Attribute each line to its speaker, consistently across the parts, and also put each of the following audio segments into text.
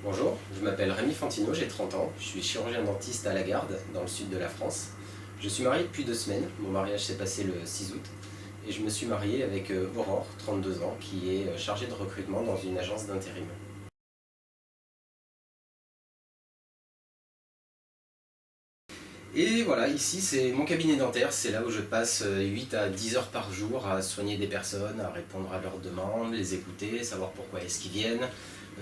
Speaker 1: Bonjour, je m'appelle Rémi Fantino, j'ai 30 ans, je suis chirurgien dentiste à La Garde, dans le sud de la France. Je suis marié depuis 2 semaines, mon mariage s'est passé le 6 août, et je me suis marié avec Aurore, 32 ans, qui est chargée de recrutement dans une agence d'intérim. Et voilà, ici c'est mon cabinet dentaire, c'est là où je passe 8 à 10 heures par jour à soigner des personnes, à répondre à leurs demandes, les écouter, savoir pourquoi est-ce qu'ils viennent,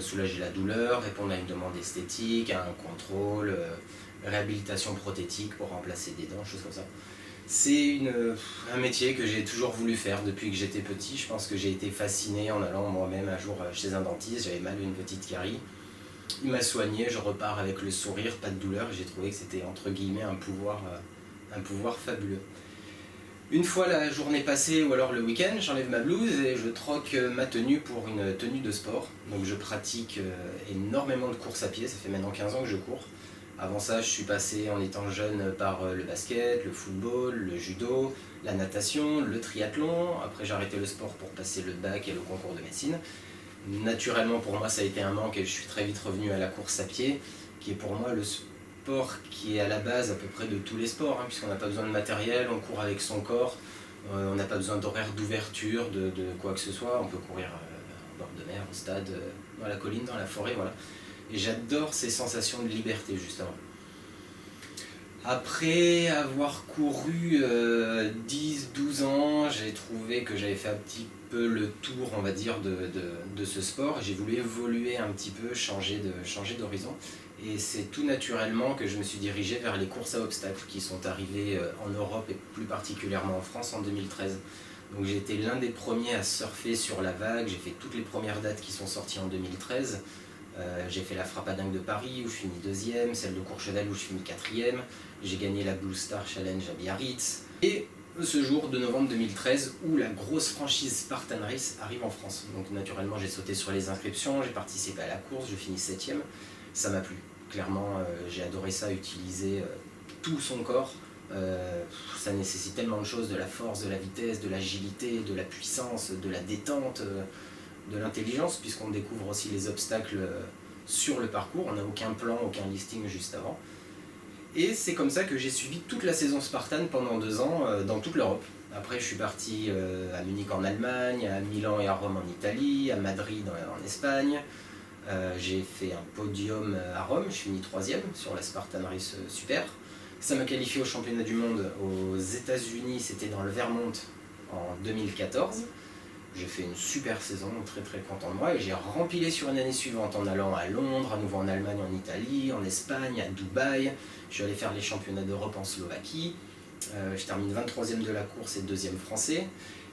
Speaker 1: soulager la douleur, répondre à une demande esthétique, à un contrôle, réhabilitation prothétique pour remplacer des dents, choses comme ça. C'est un métier que j'ai toujours voulu faire depuis que j'étais petit. Je pense que j'ai été fasciné en allant moi-même un jour chez un dentiste, j'avais mal une petite carie. Il m'a soigné, je repars avec le sourire, pas de douleur. J'ai trouvé que c'était entre guillemets un pouvoir fabuleux. Une fois la journée passée ou alors le week-end, j'enlève ma blouse et je troque ma tenue pour une tenue de sport. Donc je pratique énormément de course à pied, ça fait maintenant 15 ans que je cours. Avant ça, je suis passé en étant jeune par le basket, le football, le judo, la natation, le triathlon. Après j'ai arrêté le sport pour passer le bac et le concours de médecine. Naturellement pour moi ça a été un manque et je suis très vite revenu à la course à pied, qui est pour moi le sport qui est à la base à peu près de tous les sports, puisqu'on n'a pas besoin de matériel, on court avec son corps, on n'a pas besoin d'horaire d'ouverture, de quoi que ce soit, on peut courir en bord de mer, au stade, dans la colline, dans la forêt, voilà. Et j'adore ces sensations de liberté justement. Après avoir couru 10-12 ans, j'ai trouvé que j'avais fait un petit peu le tour, on va dire, de ce sport. J'ai voulu évoluer un petit peu, changer d'horizon. Et c'est tout naturellement que je me suis dirigé vers les courses à obstacles qui sont arrivées en Europe et plus particulièrement en France en 2013. Donc j'ai été l'un des premiers à surfer sur la vague, j'ai fait toutes les premières dates qui sont sorties en 2013. J'ai fait la Frappadingue de Paris où je finis deuxième, celle de Courchevel où je finis quatrième, j'ai gagné la Blue Star Challenge à Biarritz, et ce jour de novembre 2013 où la grosse franchise Spartan Race arrive en France. Donc naturellement j'ai sauté sur les inscriptions, j'ai participé à la course, je finis septième, ça m'a plu. Clairement j'ai adoré ça, utiliser tout son corps. Ça nécessite tellement de choses, de la force, de la vitesse, de l'agilité, de la puissance, de la détente, de l'intelligence, puisqu'on découvre aussi les obstacles sur le parcours, on n'a aucun plan, aucun listing juste avant. Et c'est comme ça que j'ai suivi toute la saison Spartan pendant 2 ans dans toute l'Europe. Après je suis parti à Munich en Allemagne, à Milan et à Rome en Italie, à Madrid en Espagne. J'ai fait un podium à Rome, je suis fini 3e sur la Spartan Race Super. Ça m'a qualifié au championnat du monde aux États-Unis, c'était dans le Vermont en 2014. J'ai fait une super saison, très très content de moi, et j'ai rempilé sur une année suivante en allant à Londres, à nouveau en Allemagne, en Italie, en Espagne, à Dubaï. Je suis allé faire les championnats d'Europe en Slovaquie. Je termine 23e de la course et 2e français.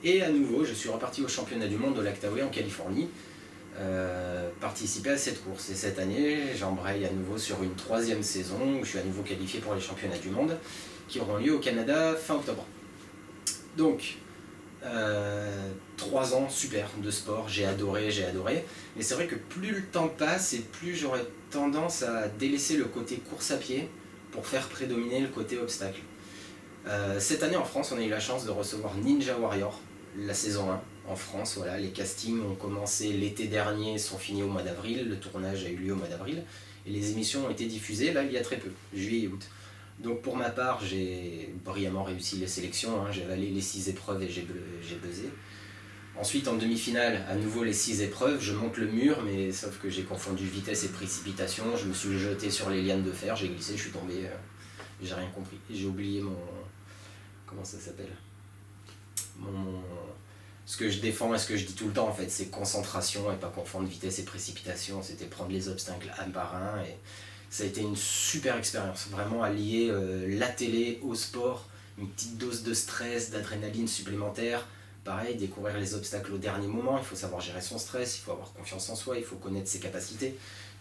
Speaker 1: Et à nouveau, je suis reparti au championnat du monde au Lac Tahoe en Californie, participer à cette course. Et cette année, j'embraye à nouveau sur une 3e saison où je suis à nouveau qualifié pour les championnats du monde qui auront lieu au Canada fin octobre. Donc, 3 ans super de sport, j'ai adoré. Mais c'est vrai que plus le temps passe et plus j'aurais tendance à délaisser le côté course à pied pour faire prédominer le côté obstacle. Cette année en France, on a eu la chance de recevoir Ninja Warrior, la saison 1 en France. Voilà, les castings ont commencé l'été dernier, sont finis au mois d'avril, le tournage a eu lieu au mois d'avril, et les émissions ont été diffusées là il y a très peu, juillet et août. Donc pour ma part, j'ai brillamment réussi les sélections, j'ai avalé les 6 épreuves et j'ai buzzé. Ensuite, en demi-finale, à nouveau les 6 épreuves, je monte le mur, mais sauf que j'ai confondu vitesse et précipitation, je me suis jeté sur les lianes de fer, j'ai glissé, je suis tombé, j'ai rien compris. J'ai oublié mon... comment ça s'appelle, ce que je défends et ce que je dis tout le temps en fait, c'est concentration et pas confondre vitesse et précipitation, c'était prendre les obstacles un par un, et ça a été une super expérience, vraiment allier la télé au sport, une petite dose de stress, d'adrénaline supplémentaire. Pareil, découvrir les obstacles au dernier moment, il faut savoir gérer son stress, il faut avoir confiance en soi, il faut connaître ses capacités,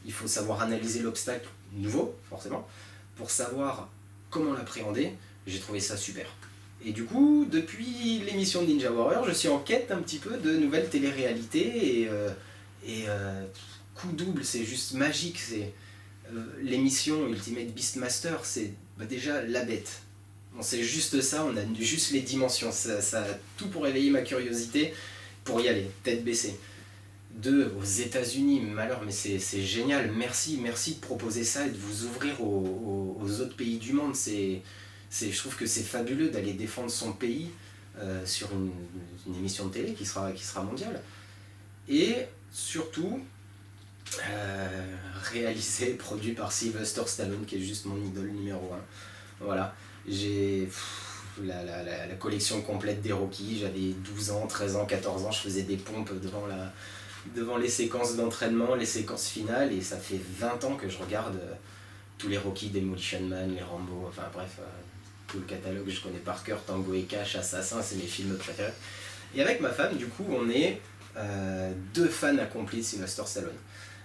Speaker 1: il faut savoir analyser l'obstacle nouveau, forcément, pour savoir comment l'appréhender. J'ai trouvé ça super. Et du coup, depuis l'émission de Ninja Warrior, je suis en quête un petit peu de nouvelles téléréalités, et coup double, c'est juste magique. C'est l'émission Ultimate Beastmaster, c'est déjà la bête. Bon, c'est juste ça, on a juste les dimensions, ça a tout pour éveiller ma curiosité, pour y aller, tête baissée. 2 aux États-Unis, malheur, mais c'est génial, merci de proposer ça et de vous ouvrir aux autres pays du monde. Je trouve que c'est fabuleux d'aller défendre son pays sur une émission de télé qui sera mondiale. Et surtout, réalisé, produit par Sylvester Stallone, qui est juste mon idole numéro 1. Voilà, j'ai la collection complète des Rocky, j'avais 12 ans, 13 ans, 14 ans, je faisais des pompes devant les séquences d'entraînement, les séquences finales, et ça fait 20 ans que je regarde tous les Rocky, Demolition Man, les Rambo, enfin bref, tout le catalogue je connais par cœur, Tango et Cash, Assassin, c'est mes films préférés. Et avec ma femme, du coup, on est 2 fans accomplis de Sylvester Stallone.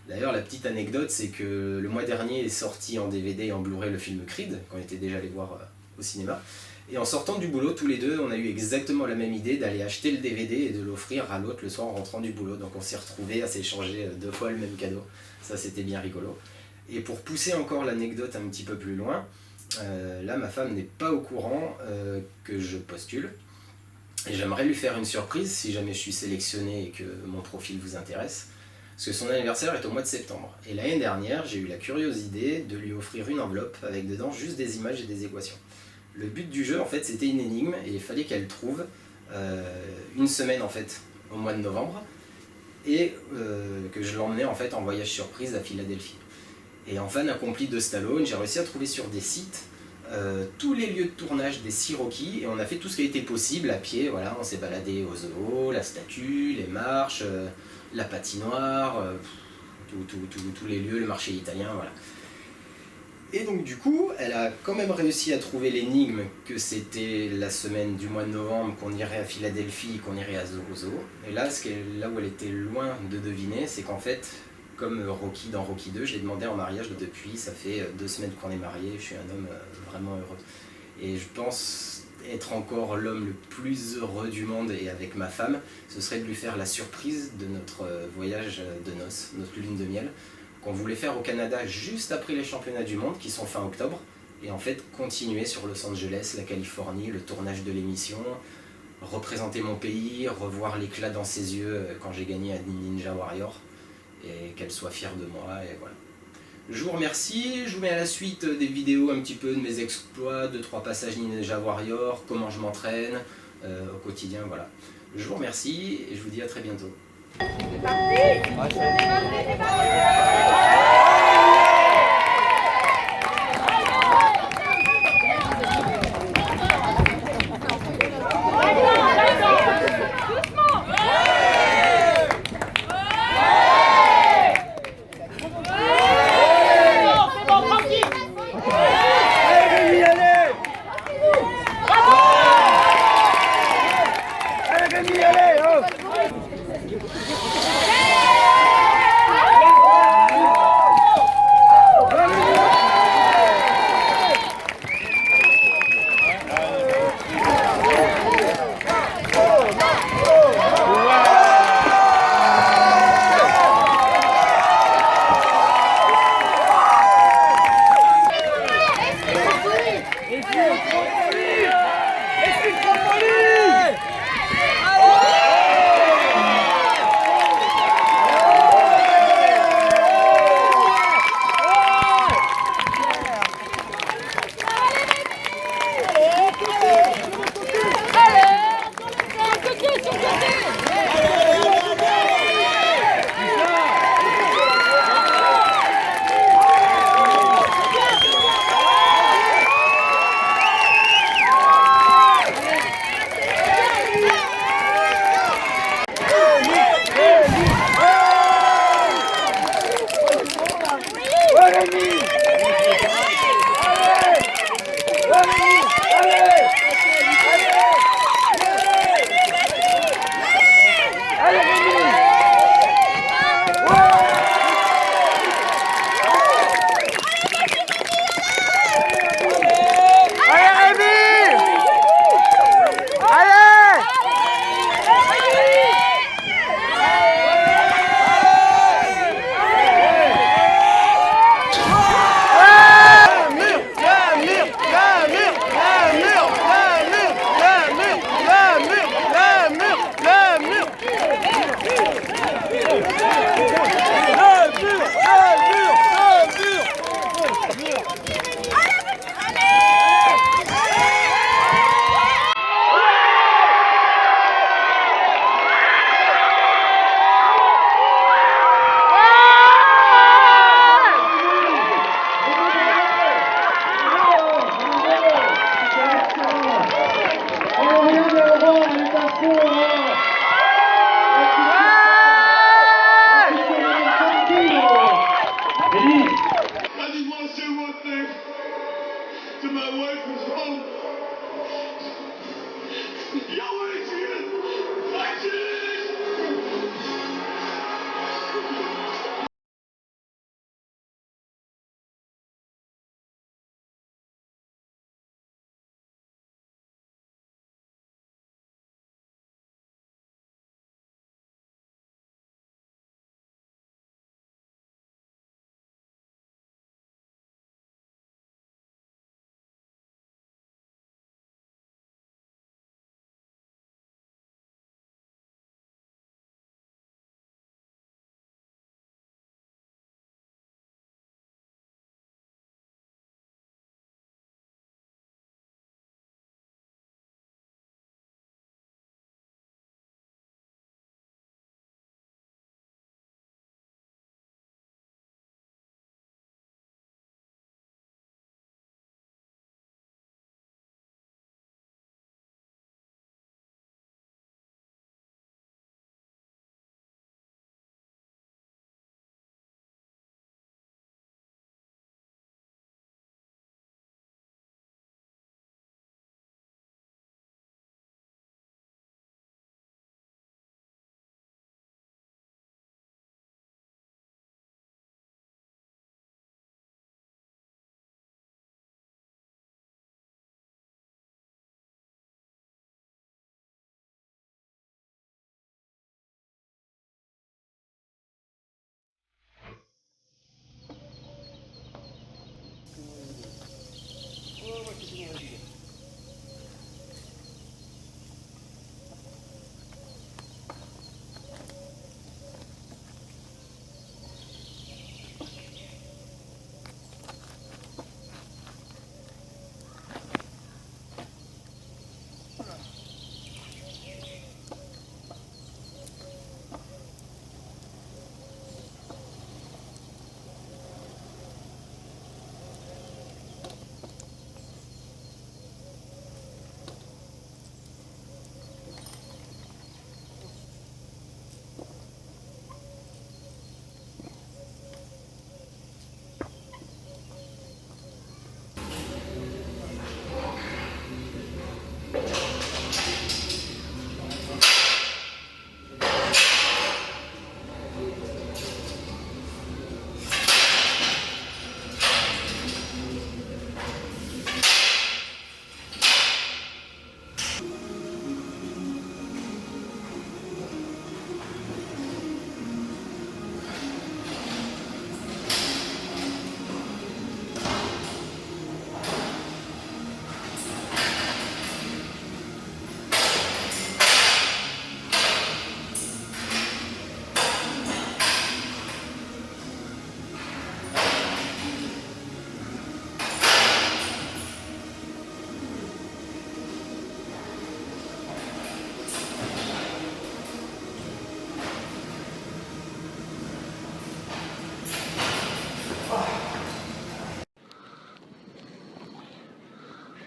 Speaker 1: D'ailleurs, la petite anecdote, c'est que le mois dernier est sorti en DVD et en Blu-ray le film Creed, qu'on était déjà allé voir au cinéma. Et en sortant du boulot, tous les deux, on a eu exactement la même idée d'aller acheter le DVD et de l'offrir à l'autre le soir en rentrant du boulot. Donc on s'est retrouvés à s'échanger 2 fois le même cadeau. Ça, c'était bien rigolo. Et pour pousser encore l'anecdote un petit peu plus loin, là, ma femme n'est pas au courant que je postule. Et j'aimerais lui faire une surprise si jamais je suis sélectionné et que mon profil vous intéresse. Parce que son anniversaire est au mois de septembre. Et l'année dernière, j'ai eu la curieuse idée de lui offrir une enveloppe avec dedans juste des images et des équations. Le but du jeu, en fait, c'était une énigme et il fallait qu'elle trouve une semaine, en fait, au mois de novembre, et que je l'emmenais, en fait, en voyage surprise à Philadelphie. Et en fan accompli de Stallone, j'ai réussi à trouver sur des sites tous les lieux de tournage des 6 Rocky, et on a fait tout ce qui a été possible à pied. Voilà, on s'est baladé au zoo, la statue, les marches, la patinoire, tous les lieux, le marché italien, voilà. Et donc du coup, elle a quand même réussi à trouver l'énigme que c'était la semaine du mois de novembre, qu'on irait à Philadelphie, qu'on irait à Zoo. Et là, là où elle était loin de deviner, c'est qu'en fait, comme Rocky dans Rocky 2, je l'ai demandé en mariage depuis, ça fait 2 semaines qu'on est mariés, je suis un homme vraiment heureux. Et je pense être encore l'homme le plus heureux du monde, et avec ma femme, ce serait de lui faire la surprise de notre voyage de noces, notre lune de miel, qu'on voulait faire au Canada juste après les championnats du monde, qui sont fin octobre, et en fait continuer sur Los Angeles, la Californie, le tournage de l'émission, représenter mon pays, revoir l'éclat dans ses yeux quand j'ai gagné à Ninja Warrior, et qu'elle soit fière de moi, et voilà. Je vous remercie, je vous mets à la suite des vidéos un petit peu de mes exploits, 2-3 passages Ninja Warrior, comment je m'entraîne au quotidien, voilà. Je vous remercie et je vous dis à très bientôt. C'est parti! C'est parti!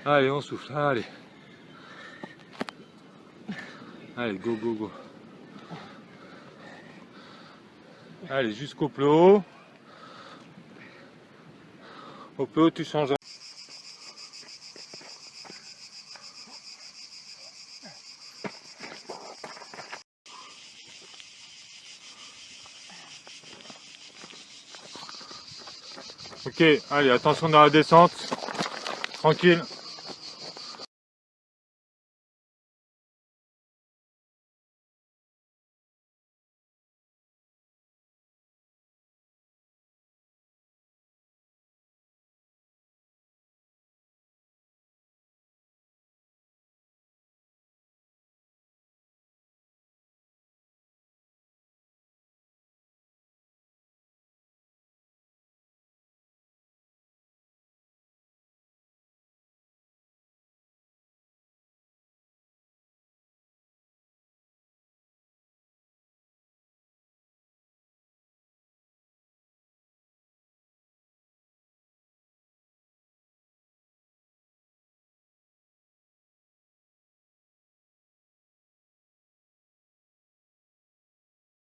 Speaker 2: Allez, on souffle, allez. Allez, go, go, go. Allez, jusqu'au plus haut. Au plus haut, tu changes. Ok, allez, attention dans la descente. Tranquille.